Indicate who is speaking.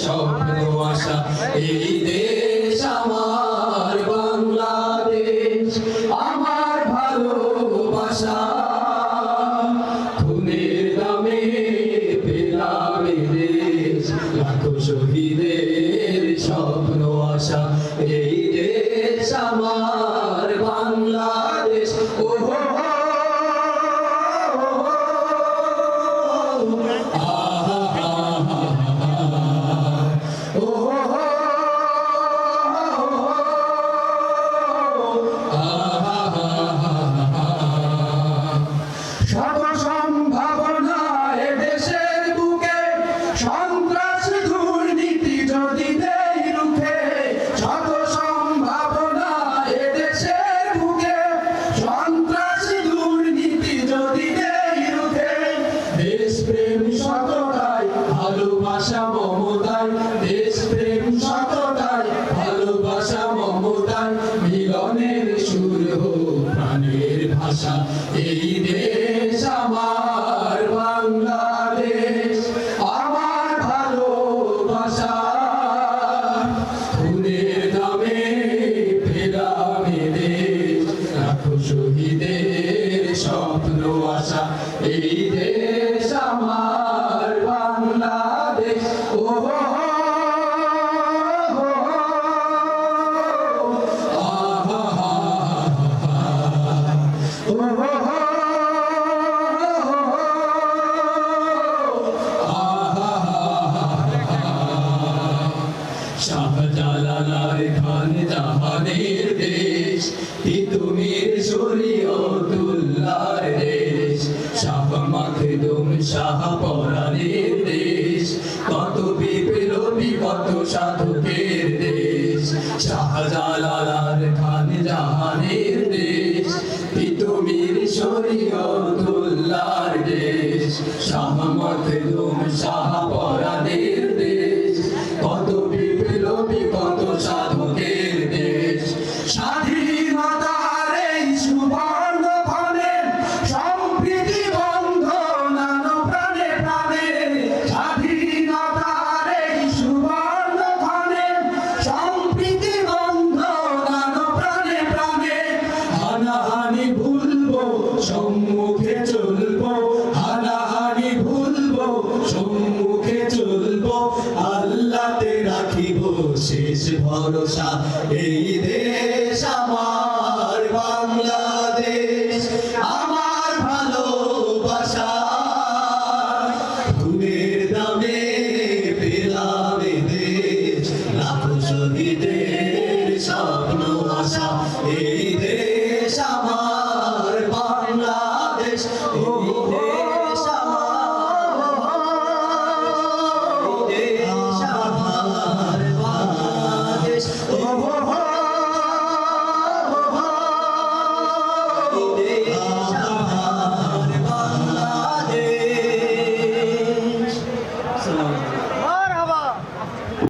Speaker 1: স্বপ্ন আশা এই দেশ আমার বাংলাদেশ আমার ভালোবাসা খুনের দামে পেলাম এ দেশ লাখো শহীদের স্বপ্ন আশা এই দেশ আমার বাংলাদেশ ওহো ভালোবাসা মমতায় দেশ প্রেম সততায় ভালোবাসা মমতায় মিলনের সুর হোক প্রাণের ভাষা এই দেশ আমার বাংলাদেশ আমার ভালোবাসা খুনের দামে পেলাম এ দেশ লাখো শহীদের স্বপ্ন আশা এই দেশ আমার বাংলাদেশ ওহো শাহজালাল খান জাহানের দেশ তিতুমির শরীয়তুল্লাহর দেশ শাহ মাখদুম শাহ পরাণের দেশ কত বিপ্লবী কত সাধকের দেশ শাহজালাল খান জাহানের দেশ তিতুমির শরীয়তুল্লাহর দেশ শাহ মাখদুম শাহ পরাণের দেশ কত বিপ্লবী কত সাধকের দেশ স্বাধীনতার এই সুবর্ণ ক্ষণে সম্প্রীতি বন্ধনান প্রাণে প্রাণে স্বাধীনতার এই সুবর্ণ ক্ষণে সম্প্রীতি বন্ধনান প্রাণে প্রাণে হানাহানি ভুলবো সম্মুখে চলবো হানাহানি ভুলবো সম্মুখে চলবো আল্লাহতে রাখিব শেষ ভরসা এই দেশ আমার